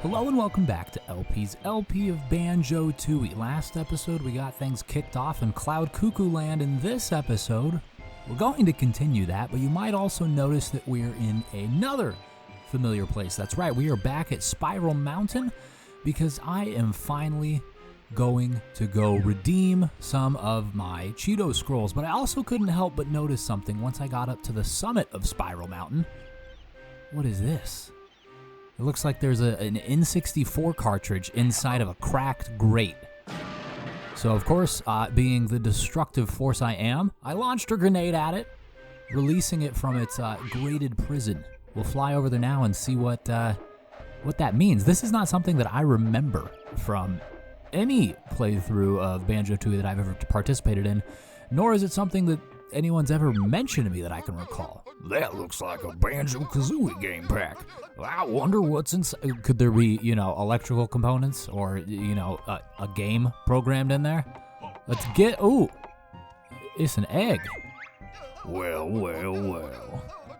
Hello and welcome back to LP's LP of Banjo-Tooie. Last episode we got things kicked off in Cloud Cuckoo Land. In this episode, we're going to continue that, but you might also notice that we're in another familiar place. That's right, we are back at Spiral Mountain because I am finally going to go redeem some of my Cheeto scrolls. But I also couldn't help but notice something once I got up to the summit of Spiral Mountain. What is this? It looks like there's an N64 cartridge inside of a cracked grate. So, of course, being the destructive force I am, I launched a grenade at it, releasing it from its grated prison. We'll fly over there now and see what that means. This is not something that I remember from any playthrough of Banjo-Tooie that I've ever participated in, nor is it something that anyone's ever mentioned to me that I can recall. That looks like a Banjo-Kazooie game pack. I wonder what's inside. Could there be, electrical components or, a game programmed in there? Let's get, it's an egg. Well.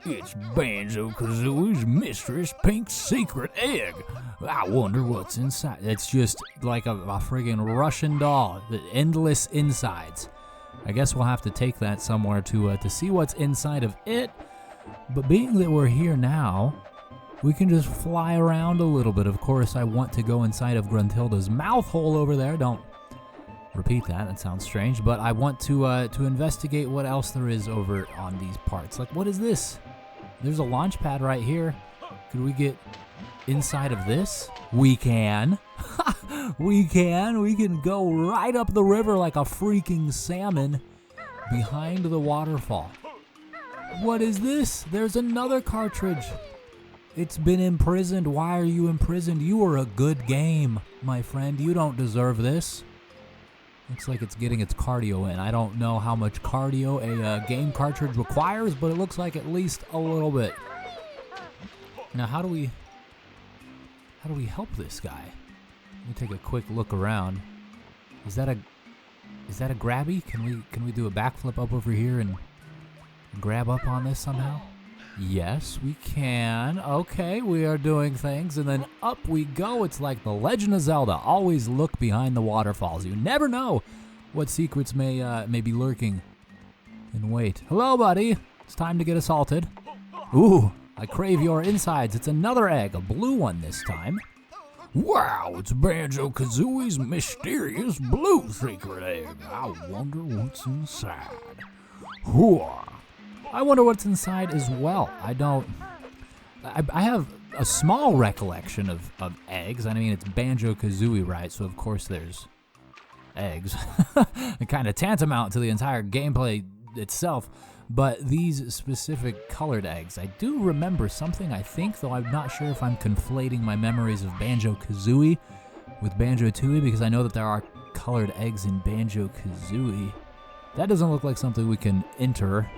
It's Banjo-Kazooie's Mistress Pink's secret egg. I wonder what's inside. It's just like a friggin' Russian doll, the endless insides. I guess we'll have to take that somewhere to see what's inside of it. But being that we're here now, we can just fly around a little bit. Of course, I want to go inside of Gruntilda's mouth hole over there. Don't repeat that. That sounds strange. But I want to investigate what else there is over on these parts. Like, what is this? There's a launch pad right here. Could we get inside of this? We can. We can go right up the river like a freaking salmon behind the waterfall. What is this? There's another cartridge. It's been imprisoned. Why are you imprisoned? You are a good game, my friend. You don't deserve this. Looks like it's getting its cardio in. I don't know how much cardio a game cartridge requires, but it looks like at least a little bit. Now, how do we help this guy? Let me take a quick look around. Is that a grabby? Can we do a backflip up over here and grab up on this somehow? Yes, we can. Okay, we are doing things, and then up we go. It's like The Legend of Zelda. Always look behind the waterfalls. You never know what secrets may be lurking in wait. Hello, buddy. It's time to get assaulted. Ooh, I crave your insides. It's another egg, a blue one this time. Wow, it's Banjo-Kazooie's mysterious blue secret egg. I wonder what's inside. Hooah. I wonder what's inside as well. I have a small recollection of eggs. I mean, it's Banjo-Kazooie, right? So, of course, there's eggs. Kind of tantamount to the entire gameplay itself. But these specific colored eggs, I do remember something, I think, though I'm not sure if I'm conflating my memories of Banjo-Kazooie with Banjo-Tooie, because I know that there are colored eggs in Banjo-Kazooie. That doesn't look like something we can enter.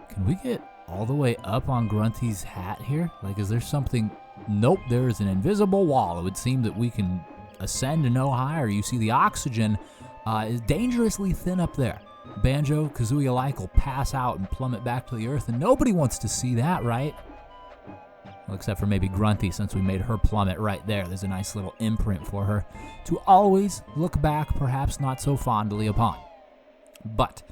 Can we get all the way up on Grunty's hat here? Like, is there something? Nope, there is an invisible wall. It would seem that we can ascend no higher. You see the oxygen is dangerously thin up there. Banjo-Kazooie alike will pass out and plummet back to the earth, and nobody wants to see that, right? Well, except for maybe Grunty, since we made her plummet right there. There's a nice little imprint for her to always look back, perhaps not so fondly upon. But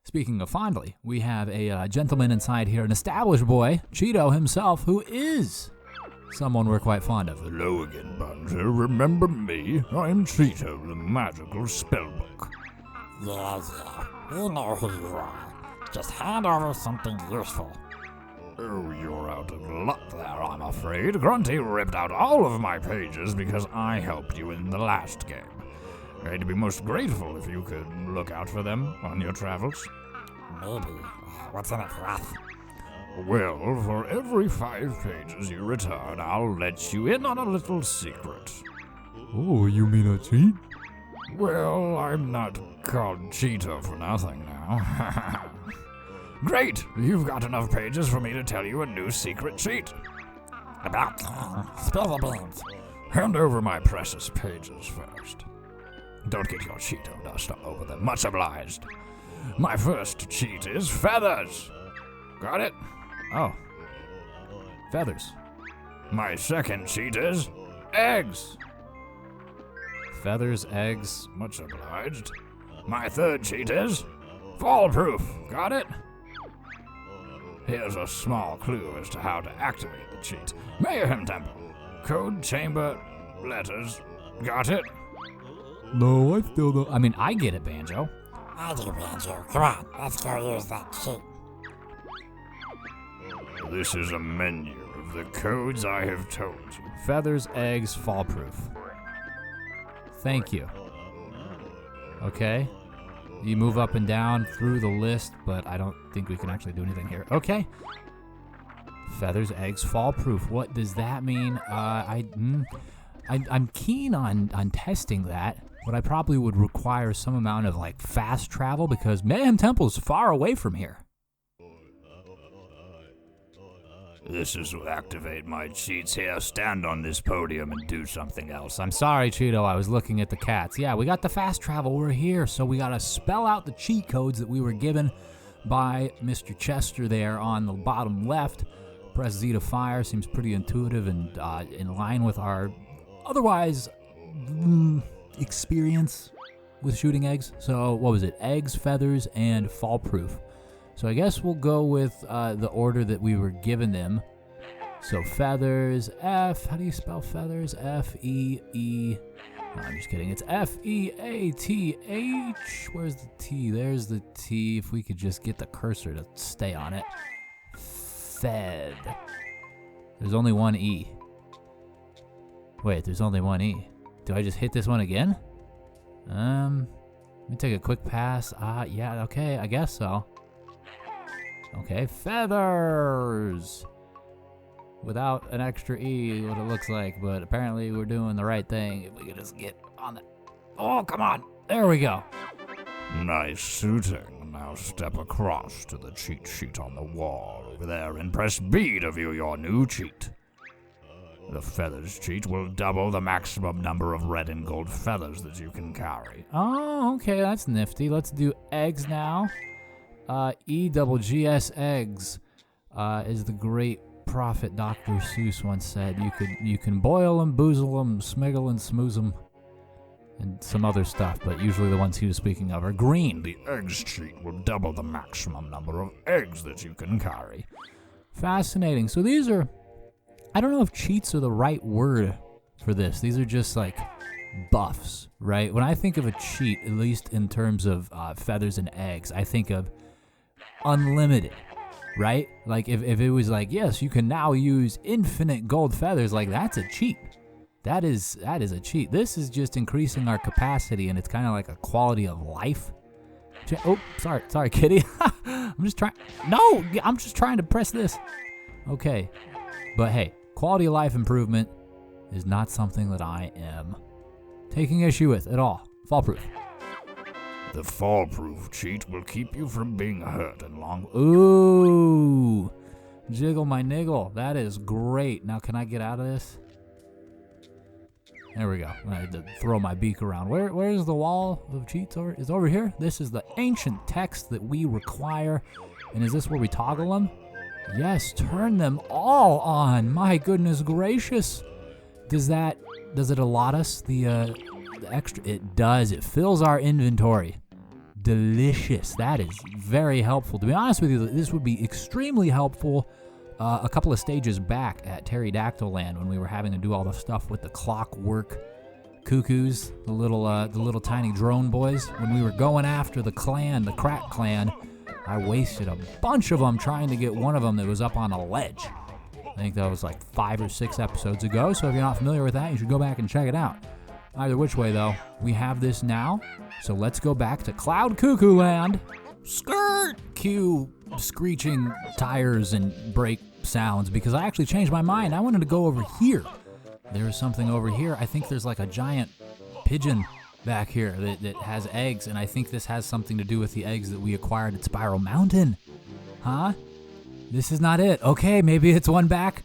speaking of fondly, we have a gentleman inside here, an established boy, Cheeto himself, who is someone we're quite fond of. Hello again, Banjo. Remember me? I'm Cheeto, the magical spellbook. Yeah. We know who you are. Just hand over something useful. Oh, you're out of luck there, I'm afraid. Grunty ripped out all of my pages because I helped you in the last game. I'd be most grateful if you could look out for them on your travels. Maybe. What's in it for us? Well, for every 5 pages you return, I'll let you in on a little secret. Oh, you mean a cheat? Well, I'm not called Cheeto for nothing now. Great! You've got enough pages for me to tell you a new secret cheat. About spill the beans. Hand over my precious pages first. Don't get your Cheeto dust all over them. Much obliged. My first cheat is feathers. Got it? Oh. Feathers. My second cheat is eggs. Feathers, eggs. Much obliged. My third cheat is fall proof. Got it? Here's a small clue as to how to activate the cheat. Mayhem Temple. Code, chamber, letters. Got it? No, I still don't. I mean, I get it, Banjo. I do, Banjo. Come on, let's go use that cheat. This is a menu of the codes I have told you. Feathers, eggs, fall proof. Thank you. Okay. You move up and down through the list, but I don't think we can actually do anything here. Okay. Feathers, eggs, fall proof. What does that mean? I'm keen on testing that, but I probably would require some amount of like fast travel because Mayhem Temple's far away from here. This is to activate my cheats here. Stand on this podium and do something else. I'm sorry, Cheeto. I was looking at the cats. Yeah, we got the fast travel. We're here, so we got to spell out the cheat codes that we were given by Mr. Chester there on the bottom left. Press Z to fire. Seems pretty intuitive and in line with our otherwise experience with shooting eggs. So what was it? Eggs, feathers, and fall proof. So I guess we'll go with the order that we were given them. So feathers, F. How do you spell feathers? F-E-E. No, I'm just kidding. It's F-E-A-T-H. Where's the T? There's the T. If we could just get the cursor to stay on it. Fed. There's only one E. Wait, there's only one E. Do I just hit this one again? Let me take a quick pass. Yeah, okay, I guess so. Okay, feathers! Without an extra E, what it looks like, but apparently we're doing the right thing. If we could just get on the... Oh, come on! There we go! Nice suiting. Now step across to the cheat sheet on the wall over there and press B to view your new cheat. The feathers cheat will double the maximum number of red and gold feathers that you can carry. Oh, okay, that's nifty. Let's do eggs now. E-double-G-S eggs, as the great prophet Dr. Seuss once said. You can boil them, boozle them, smiggle and smooze them, and some other stuff, but usually the ones he was speaking of are green. The eggs cheat will double the maximum number of eggs that you can carry. Fascinating. So these are, I don't know if cheats are the right word for this. These are just like buffs, right? When I think of a cheat, at least in terms of feathers and eggs, I think of unlimited, right? Like if it was like, yes, you can now use infinite gold feathers, like that's a cheat. That is a cheat. This is just increasing our capacity, and it's kind of like a quality of life. Oh, sorry, kitty. I'm just trying to press this. Okay, but hey, quality of life improvement is not something that I am taking issue with at all. Fall proof. The fall proof cheat will keep you from being hurt and long. Ooh, jiggle my niggle. That is great. Now can I get out of this? There we go. I had to throw my beak around. Where's the wall of cheats? Is over here? This is the ancient text that we require. And is this where we toggle them? Yes, turn them all on. My goodness gracious. Does it allot us the extra? It does. It fills our inventory. Delicious. That is very helpful. To be honest with you, this would be extremely helpful a couple of stages back at Pterodactyl Land when we were having to do all the stuff with the clockwork cuckoos, the little tiny drone boys. When we were going after the crack clan, I wasted a bunch of them trying to get one of them that was up on a ledge. I think that was like 5 or 6 episodes ago, so if you're not familiar with that, you should go back and check it out. Either which way, though, we have this now, so let's go back to Cloud Cuckoo Land. Skirt! Cue screeching tires and brake sounds, because I actually changed my mind. I wanted to go over here. There's something over here. I think there's like a giant pigeon back here that has eggs, and I think this has something to do with the eggs that we acquired at Spiral Mountain. Huh? This is not it. Okay, maybe it's one back.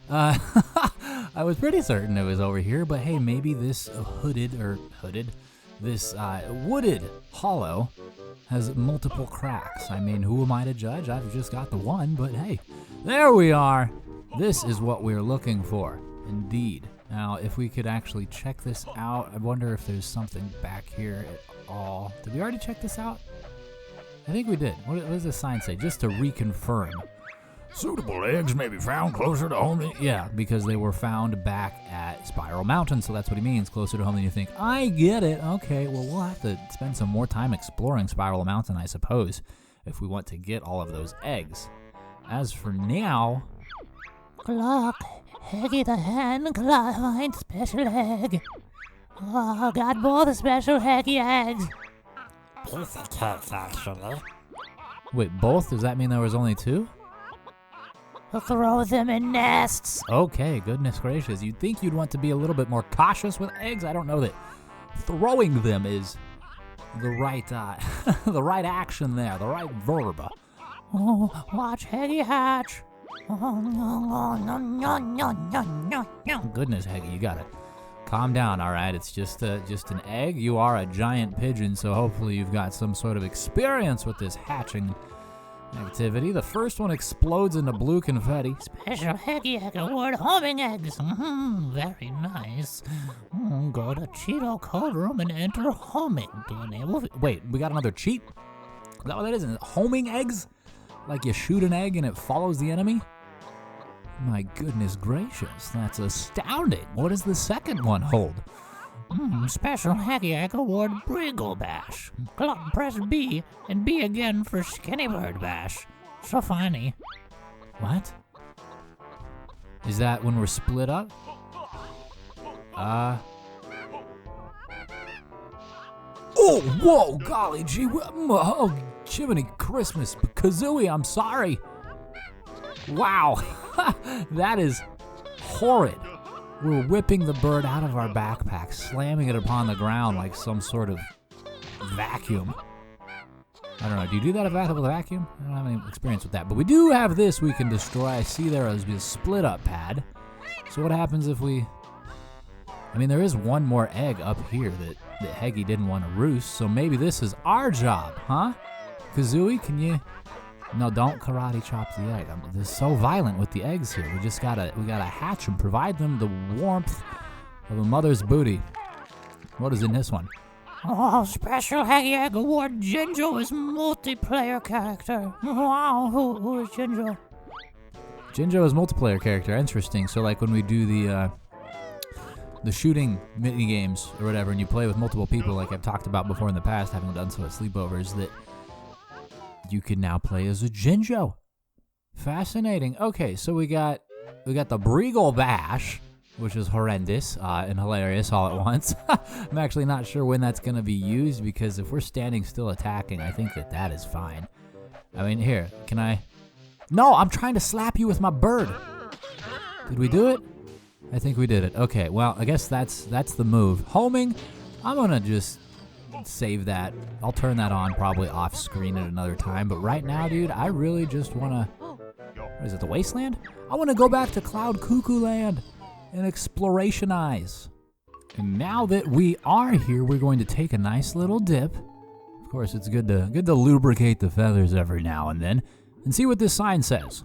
I was pretty certain it was over here, but hey, maybe this wooded hollow has multiple cracks. I mean, who am I to judge? I've just got the one, but hey, there we are. This is what we're looking for. Indeed. Now, if we could actually check this out, I wonder if there's something back here at all. Did we already check this out? I think we did. What does the sign say? Just to reconfirm. Suitable eggs may be found closer to home. Yeah, because they were found back at Spiral Mountain, so that's what he means, closer to home than you think. I get it. Okay, well, we'll have to spend some more time exploring Spiral Mountain, I suppose, if we want to get all of those eggs. As for now... Look, Heggy the hen find special egg. Oh, got both special Heggy eggs. Piece of cake, actually. Wait, both? Does that mean there was only 2? Throw them in nests. Okay, goodness gracious. You'd think you'd want to be a little bit more cautious with eggs. I don't know that throwing them is the right the right action there, the right verb. Oh, watch Heggy hatch. Goodness, Heggy, you got it. Calm down, all right? It's just an egg. You are a giant pigeon, so hopefully you've got some sort of experience with this hatching activity. The first one explodes into blue confetti. Special Heggy Egg Award homing eggs. Very nice. Go to Cheeto code room and enter homing to enable... Wait, we got another cheat? Is that what that is? Is it homing eggs? Like you shoot an egg and it follows the enemy? My goodness gracious, that's astounding. What does the second one hold? Special Heggy Egg Award Briggle Bash. Press B and B again for Skinny Bird Bash. So funny. What? Is that when we're split up? Oh, whoa, golly gee. Oh, Jiminy Christmas. Kazooie, I'm sorry. Wow. That is horrid. We're whipping the bird out of our backpack, slamming it upon the ground like some sort of vacuum. I don't know. Do you do that with a vacuum? I don't have any experience with that. But we do have this we can destroy. I see there is a split-up pad. So what happens if we... I mean, there is one more egg up here that Heggy didn't want to roost, so maybe this is our job, huh? Kazooie, can you... No, don't karate chop the egg. This is so violent with the eggs here. We gotta hatch them, provide them the warmth of a mother's booty. What is in this one? Oh, Special Heggy Egg Award Jinjo is multiplayer character. Wow, who is Jinjo? Jinjo is multiplayer character. Interesting. So like when we do the shooting mini games or whatever, and you play with multiple people, like I've talked about before in the past, having done so at sleepovers, that you can now play as a Jinjo. Fascinating. Okay, so we got the Briggle Bash, which is horrendous and hilarious all at once. I'm actually not sure when that's going to be used, because if we're standing still attacking, I think that is fine. I mean, here, can I... No, I'm trying to slap you with my bird. Did we do it? I think we did it. Okay, well, I guess that's the move. Homing, I'm going to just save that. I'll turn that on probably off screen at another time, but right now, dude, I really just want to... What is it, the Wasteland? I want to go back to Cloud Cuckoo Land and explorationize. And now that we are here, we're going to take a nice little dip. Of course, it's good to lubricate the feathers every now and then, and see what this sign says.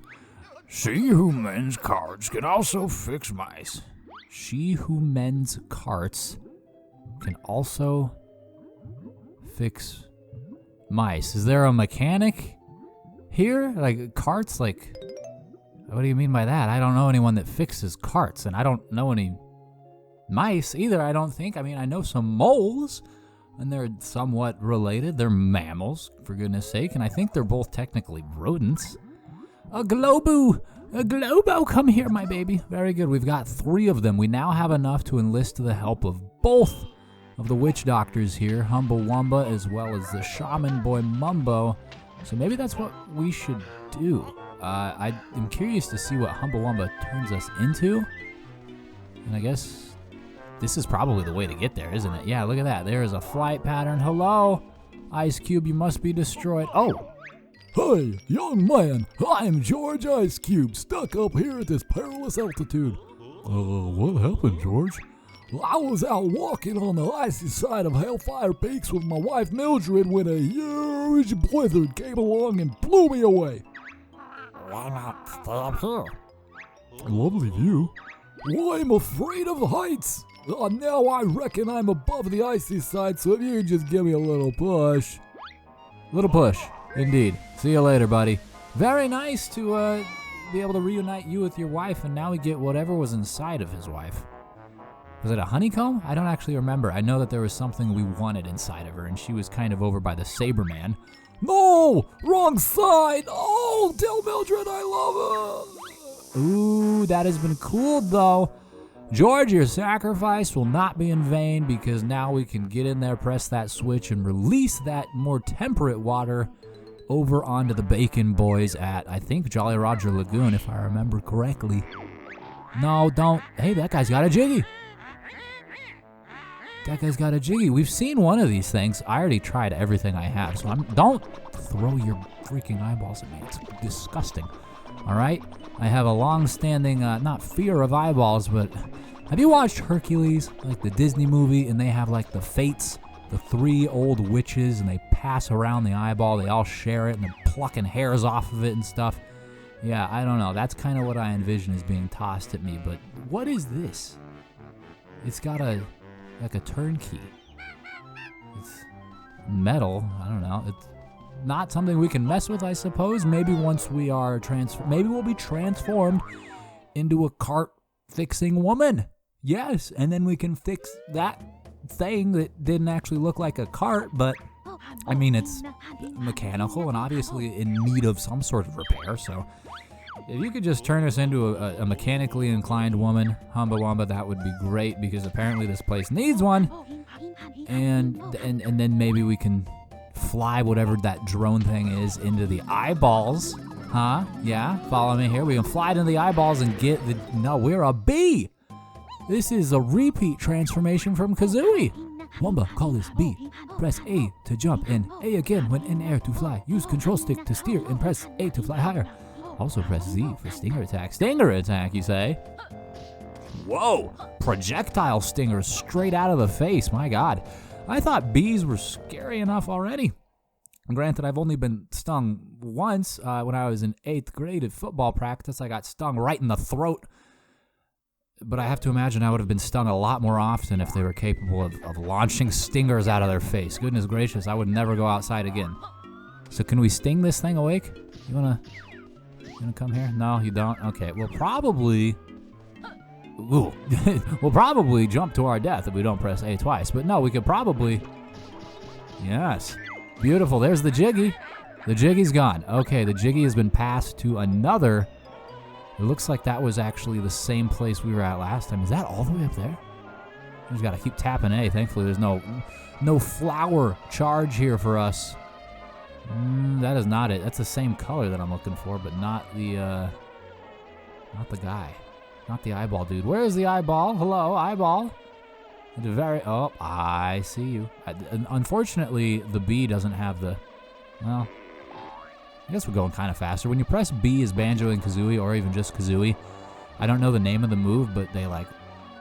She who mends carts can also fix mice. She who mends carts can also fix mice. Is there a mechanic here? Like carts, like... What do you mean by that? I don't know anyone that fixes carts, and I don't know any mice either, I don't think. I mean, I know some moles, and they're somewhat related. They're mammals, for goodness sake, and I think they're both technically rodents. A Globo, come here, my baby. Very good, we've got 3 of them. We now have enough to enlist the help of both of the witch doctors here, Humble Wumba, as well as the shaman boy Mumbo. So maybe that's what we should do. I am curious to see what Humble Wumba turns us into. And I guess this is probably the way to get there, isn't it? Yeah, look at that. There is a flight pattern. Hello, Ice Cube, you must be destroyed. Oh. Hey, young man, I'm George Ice Cube, stuck up here at this perilous altitude. What happened, George? I was out walking on the icy side of Hellfire Peaks with my wife Mildred when a huge blizzard came along and blew me away. Why not stay up here? Lovely view. Well, I'm afraid of heights. Now I reckon I'm above the icy side, so if you could just give me a little push. Little push, indeed. See you later, buddy. Very nice to be able to reunite you with your wife, and now we get whatever was inside of his wife. Was it a honeycomb? I don't actually remember. I know that there was something we wanted inside of her, and she was kind of over by the saber man. No! Wrong side! Oh, tell Mildred I love her! Ooh, that has been cooled, though. George, your sacrifice will not be in vain, because now we can get in there, press that switch, and release that more temperate water over onto the Bacon Boys at, I think, Jolly Roger Lagoon, if I remember correctly. No, don't. Hey, that guy's got a jiggy. That guy's got a jiggy. We've seen one of these things. I already tried everything I have, so don't throw your freaking eyeballs at me. It's disgusting. All right? I have a long-standing, not fear of eyeballs, but have you watched Hercules, like the Disney movie, and they have like the fates, the 3 old witches, and they pass around the eyeball, they all share it, and they're plucking hairs off of it and stuff? Yeah, I don't know. That's kind of what I envision as being tossed at me, but what is this? It's got like a turnkey. It's metal. I don't know. It's not something we can mess with, I suppose. Maybe once we are maybe we'll be transformed into a cart fixing woman. Yes, and then we can fix that thing that didn't actually look like a cart, but I mean, it's mechanical and obviously in need of some sort of repair. So if you could just turn us into a mechanically inclined woman, Humba Wumba, that would be great, because apparently this place needs one. And then maybe we can fly whatever that drone thing is into the eyeballs. Huh? Yeah, follow me here. We can fly it into the eyeballs and get the... No, we're a bee! This is a repeat transformation from Kazooie. Wumba, call this B. Press A to jump and A again when in air to fly. Use control stick to steer and press A to fly higher. Also press Z for stinger attack. Stinger attack, you say? Whoa! Projectile stingers straight out of the face, my God. I thought bees were scary enough already. Granted, I've only been stung once when I was in 8th grade at football practice. I got stung right in the throat. But I have to imagine I would have been stung a lot more often if they were capable of launching stingers out of their face. Goodness gracious, I would never go outside again. So can we sting this thing awake? You wanna come here? No, you don't? Okay, we'll probably jump to our death if we don't press A twice. But no, we could probably... Yes. Beautiful. There's the Jiggy. The Jiggy's gone. Okay, the Jiggy has been passed to another... It looks like that was actually the same place we were at last time. Is that all the way up there? We just got to keep tapping A. Thankfully, there's no flower charge here for us. That is not it. That's the same color that I'm looking for, but not the guy. Not the eyeball dude. Where is the eyeball? Hello, eyeball. Oh, I see you. Unfortunately, the B doesn't have the... Well... I guess we're going kind of faster. When you press B as Banjo and Kazooie, or even just Kazooie, I don't know the name of the move, but they like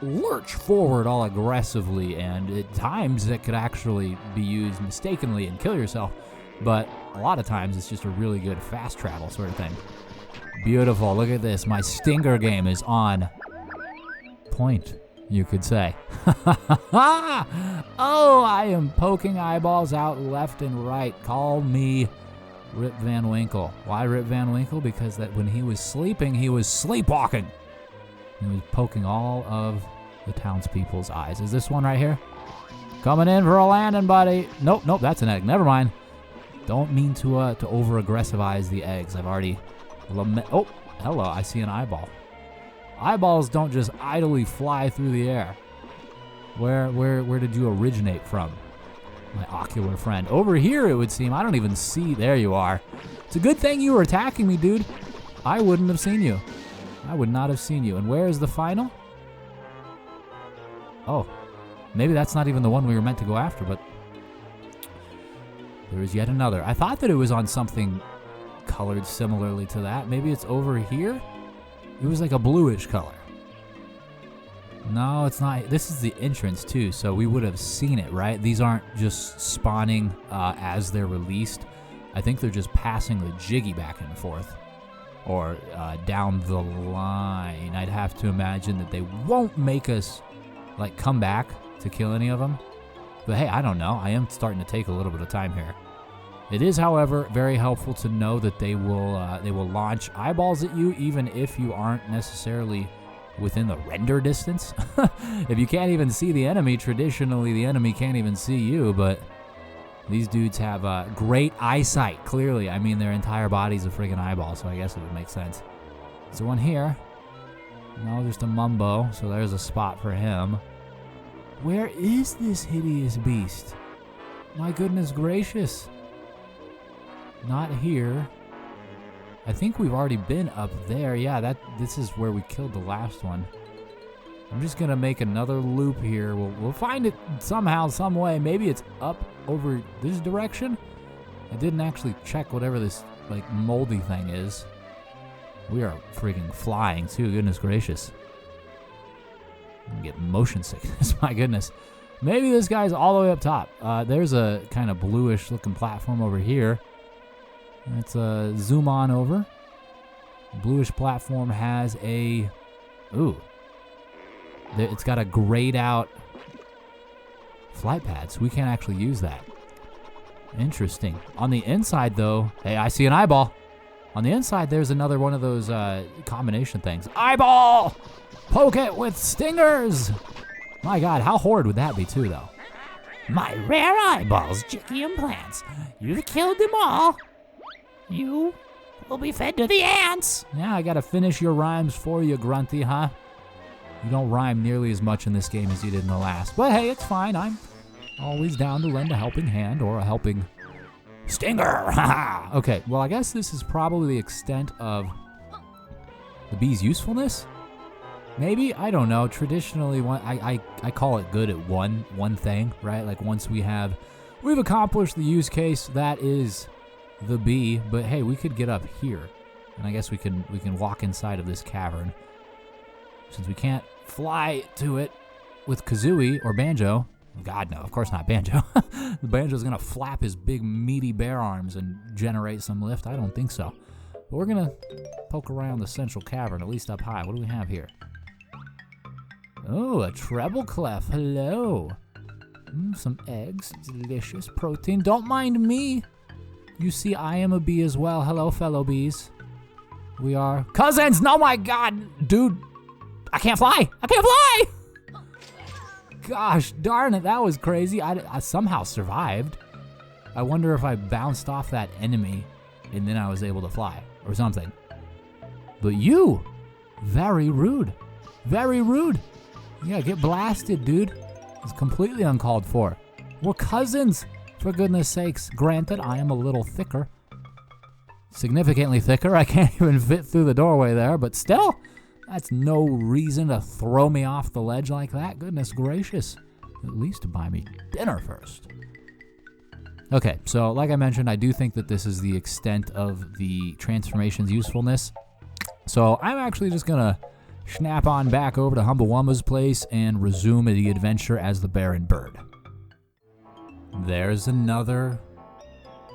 lurch forward all aggressively, and at times that could actually be used mistakenly and kill yourself, but a lot of times it's just a really good fast travel sort of thing. Beautiful. Look at this. My stinger game is on point, you could say. Oh, I am poking eyeballs out left and right. Call me Rip Van Winkle. Why Rip Van Winkle? Because that when he was sleeping, he was sleepwalking. He was poking all of the townspeople's eyes. Is this one right here? Coming in for a landing, buddy. Nope, that's an egg. Never mind. Don't mean to over-aggressivize the eggs. I've already... Oh, hello, I see an eyeball. Eyeballs don't just idly fly through the air. Where did you originate from? My ocular friend. Over here, it would seem. I don't even see. There you are. It's a good thing you were attacking me, dude. I wouldn't have seen you. I would not have seen you. And where is the final? Oh, maybe that's not even the one we were meant to go after, but there is yet another. I thought that it was on something colored similarly to that. Maybe it's over here? It was like a bluish color. No, it's not. This is the entrance, too, so we would have seen it, right? These aren't just spawning as they're released. I think they're just passing the Jiggy back and forth. or down the line. I'd have to imagine that they won't make us like come back to kill any of them. But hey, I don't know. I am starting to take a little bit of time here. It is, however, very helpful to know that they will launch eyeballs at you even if you aren't necessarily within the render distance. If you can't even see the enemy, traditionally the enemy can't even see you, but these dudes have great eyesight, clearly. I mean, their entire body's a friggin' eyeball, so I guess it would make sense. Is there one here? No, just a Mumbo, so there's a spot for him. Where is this hideous beast? My goodness gracious. Not here. I think we've already been up there. Yeah, this is where we killed the last one. I'm just gonna make another loop here. We'll find it somehow, some way. Maybe it's up over this direction. I didn't actually check whatever this like moldy thing is. We are freaking flying too. Goodness gracious. I'm gonna get motion sickness. My goodness. Maybe this guy's all the way up top. There's a kind of bluish looking platform over here. Let's zoom on over. Bluish platform has a... Ooh. It's got a grayed out flight pad, so we can't actually use that. Interesting. On the inside, though... Hey, I see an eyeball. On the inside, there's another one of those combination things. Eyeball! Poke it with stingers! My God, how horrid would that be, too, though? My rare eyeballs, Jicky implants. You've killed them all. You will be fed to the ants. Yeah, I gotta finish your rhymes for you, Grunty, huh? You don't rhyme nearly as much in this game as you did in the last. But hey, it's fine. I'm always down to lend a helping hand or a helping stinger. Okay, well, I guess this is probably the extent of the bee's usefulness. Maybe, I don't know. Traditionally, I call it good at one thing, right? Like once we've accomplished the use case, that is the bee. But hey, we could get up here, and I guess we can walk inside of this cavern. Since we can't fly to it with Kazooie or Banjo. God, no, of course not Banjo. The Banjo's gonna flap his big meaty bear arms and generate some lift. I don't think so. But we're gonna poke around the central cavern, at least up high. What do we have here? Oh, a treble clef. Hello. Some eggs. Delicious protein. Don't mind me. You see, I am a bee as well. Hello, fellow bees. We are cousins. No, my God. Dude, I can't fly. I can't fly. Gosh darn it. That was crazy. I somehow survived. I wonder if I bounced off that enemy and then I was able to fly or something. But you, very rude. Very rude. Yeah, get blasted, dude. It's completely uncalled for. We're cousins, for goodness sakes. Granted, I am a little thicker. Significantly thicker. I can't even fit through the doorway there, but still, that's no reason to throw me off the ledge like that. Goodness gracious. At least to buy me dinner first. Okay, so like I mentioned, I do think that this is the extent of the transformation's usefulness. So I'm actually just going to snap on back over to Humblewumba's place and resume the adventure as the Baron Bird. There's another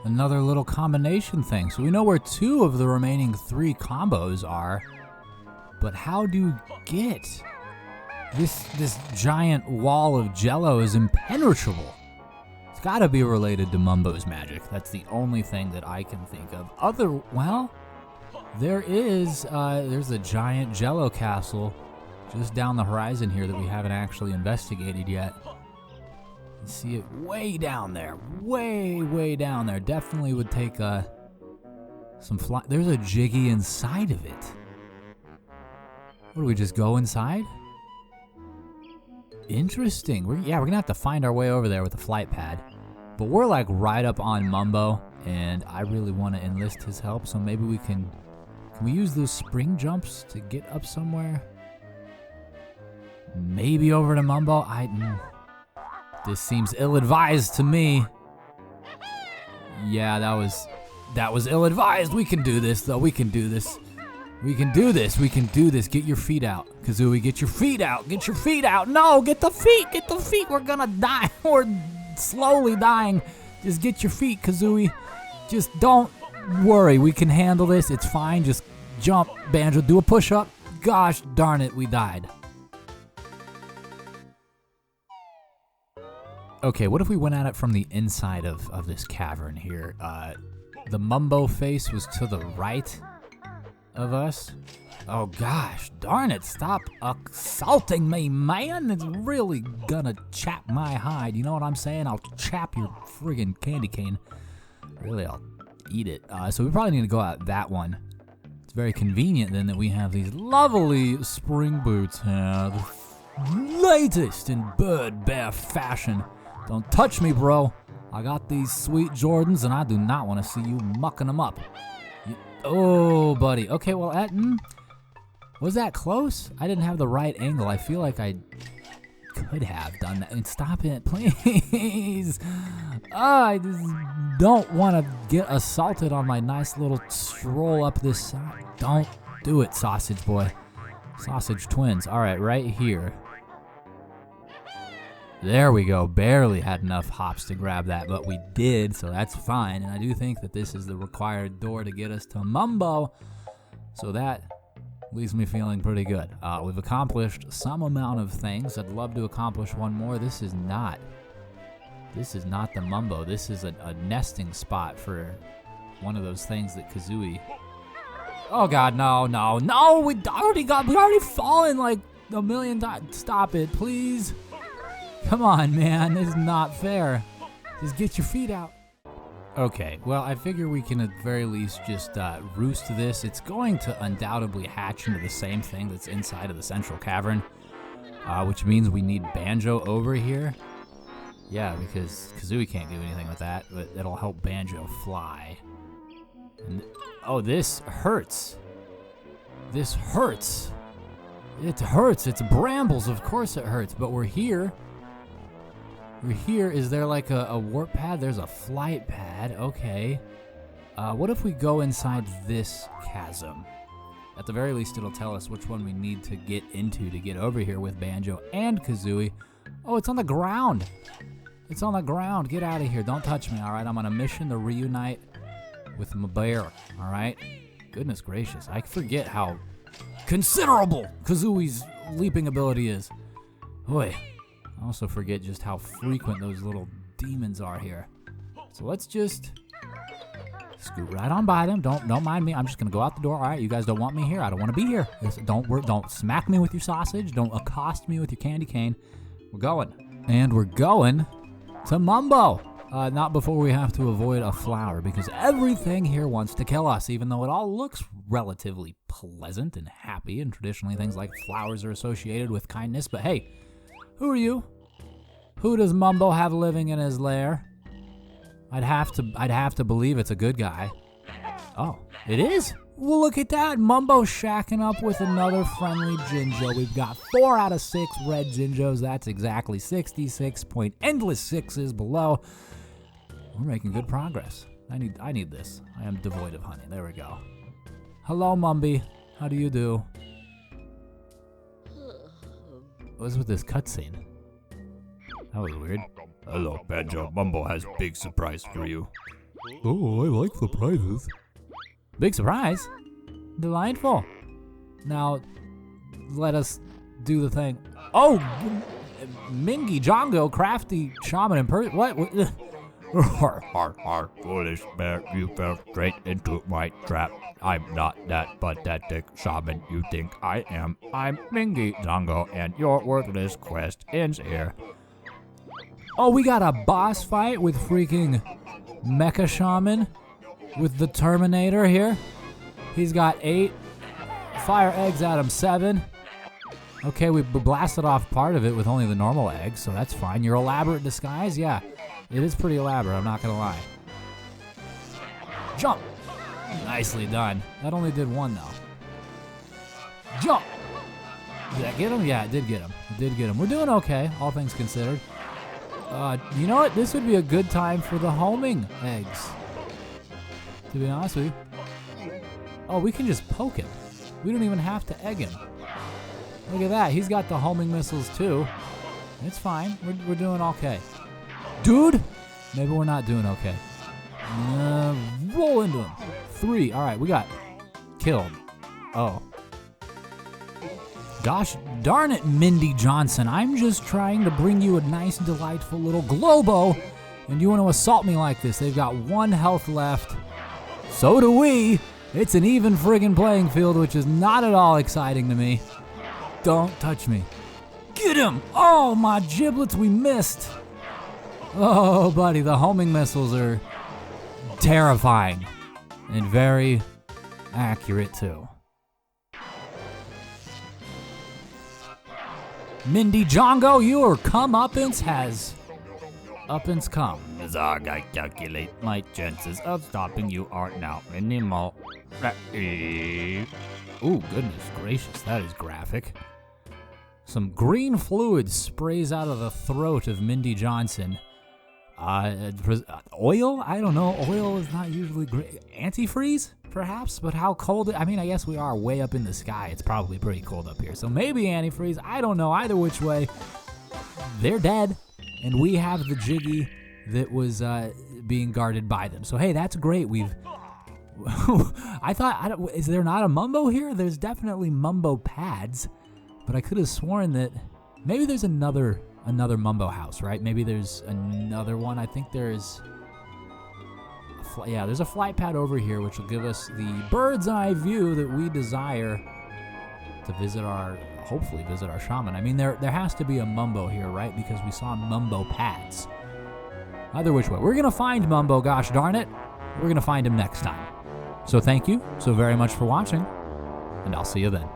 little combination thing. So we know where 2 of the remaining 3 combos are, but how do you get this giant wall of jello is impenetrable? It's got to be related to Mumbo's magic. That's the only thing that I can think of. Well, there's a giant jello castle just down the horizon here that we haven't actually investigated yet. You see it way down there, way down there. Definitely would take some fly. There's a Jiggy inside of it. What do we just go inside? Interesting. We're gonna have to find our way over there with the flight pad. But we're like right up on Mumbo, and I really want to enlist his help. So maybe we can we use those spring jumps to get up somewhere? Maybe over to Mumbo. This seems ill-advised to me. Yeah, that was ill-advised. We can do this, though. We can do this. We can do this. We can do this. Get your feet out. Kazooie, get your feet out. Get your feet out. No, get the feet. Get the feet. We're gonna die. We're slowly dying. Just get your feet, Kazooie. Just don't worry. We can handle this. It's fine. Just Jump, Banjo. Do a push-up. Gosh darn it, we died. Okay, what if we went at it from the inside of this cavern here? The Mumbo face was to the right of us. Oh gosh, darn it, stop assaulting me, man. It's really gonna chap my hide. You know what I'm saying? I'll chap your friggin' candy cane. Really, I'll eat it. So we probably need to go out that one. It's very convenient then that we have these lovely spring boots here. The latest in bird bear fashion. Don't touch me, bro. I got these sweet Jordans and I do not want to see you mucking them up. Oh, buddy. Okay, well, was that close? I didn't have the right angle. I feel like I could have done that. And stop it, please. I just don't want to get assaulted on my nice little stroll up this side. Don't do it, sausage boy. Sausage twins. All right, right here. There we go. Barely had enough hops to grab that, but we did, so that's fine. And I do think that this is the required door to get us to Mumbo, so that leaves me feeling pretty good. We've accomplished some amount of things. I'd love to accomplish one more. This is not the Mumbo. This is a nesting spot for one of those things that Kazooie. Oh God, no! We already fallen like a million times. Stop it, please. Come on, man. This is not fair. Just get your feet out. Okay, well, I figure we can at the very least just roost this. It's going to undoubtedly hatch into the same thing that's inside of the central cavern, which means we need Banjo over here. Yeah, because Kazooie can't do anything with that, but it'll help Banjo fly. And, oh, this hurts. This hurts. It hurts. It's brambles. Of course it hurts, but we're here. We're here. Is there like a warp pad? There's a flight pad. Okay. What if we go inside this chasm? At the very least, it'll tell us which one we need to get into to get over here with Banjo and Kazooie. Oh, it's on the ground. It's on the ground. Get out of here. Don't touch me, all right? I'm on a mission to reunite with my bear, all right? Goodness gracious. I forget how considerable Kazooie's leaping ability is. Boy. I also forget just how frequent those little demons are here. So let's just scoot right on by them. Don't mind me. I'm just gonna go out the door. All right, you guys don't want me here. I don't want to be here. Don't smack me with your sausage. Don't accost me with your candy cane. We're going, and we're going to Mumbo. Not before we have to avoid a flower, because everything here wants to kill us, even though it all looks relatively pleasant and happy, and traditionally things like flowers are associated with kindness. But hey. Who are you? Who does Mumbo have living in his lair? I'd have to believe it's a good guy. Oh, it is? Well, look at that. Mumbo's shacking up with another friendly Jinjo. We've got 4 out of 6 red Jinjos. That's exactly 66 point endless sixes below. We're making good progress. I need this. I am devoid of honey. There we go. Hello, Mumby. How do you do? What's with this cutscene? That was weird. Hello, Banjo. Mumbo has a big surprise for you. Oh, I like surprises. Big surprise? Delightful. Now, let us do the thing. Oh, Mingy Jongo, crafty shaman in person. What? Foolish bear, you fell straight into my trap. I'm not that pathetic shaman you think I am. I'm Mingy Jongo, and your worthless quest ends here. Oh, we got a boss fight with freaking Mecha Shaman with the Terminator here. He's got 8 fire eggs at him, 7. Okay, we blasted off part of it with only the normal eggs, so that's fine. Your elaborate disguise? Yeah, it is pretty elaborate, I'm not gonna lie. Jump! Nicely done. That only did 1 though. Jump! Did that get him? Yeah, it did get him. It did get him. We're doing okay, all things considered. You know what? This would be a good time for the homing eggs. To be honest with you. Oh, we can just poke him. We don't even have to egg him. Look at that. He's got the homing missiles too. It's fine. We're doing okay. Dude! Maybe we're not doing okay. Roll into him. 3. All right, we got killed. Oh. Gosh darn it, Mindy Johnson. I'm just trying to bring you a nice, delightful little Globo, and you want to assault me like this. They've got 1 health left. So do we. It's an even friggin' playing field, which is not at all exciting to me. Don't touch me. Get him! Oh, my giblets, we missed. Oh, buddy, the homing missiles are terrifying and very accurate, too. Mindy Jongo, your comeuppance has uppance come. Zog, I calculate my chances of stopping you are now minimal. Ooh, goodness gracious, that is graphic. Some green fluid sprays out of the throat of Mindy Johnson. Oil? I don't know. Oil is not usually great. Antifreeze, perhaps? But how cold? I mean, I guess we are way up in the sky. It's probably pretty cold up here. So maybe antifreeze. I don't know. Either which way, they're dead. And we have the Jiggy that was being guarded by them. So, hey, that's great. We've... is there not a Mumbo here? There's definitely Mumbo pads. But I could have sworn that maybe there's another Mumbo house, right? Maybe there's another one. I think there's there's a flight pad over here, which will give us the bird's eye view that we desire to hopefully visit our shaman. I mean, there has to be a Mumbo here, right? Because we saw Mumbo pads. Either which way, we're gonna find Mumbo, gosh darn it. We're gonna find him next time. So thank you so very much for watching, and I'll see you then.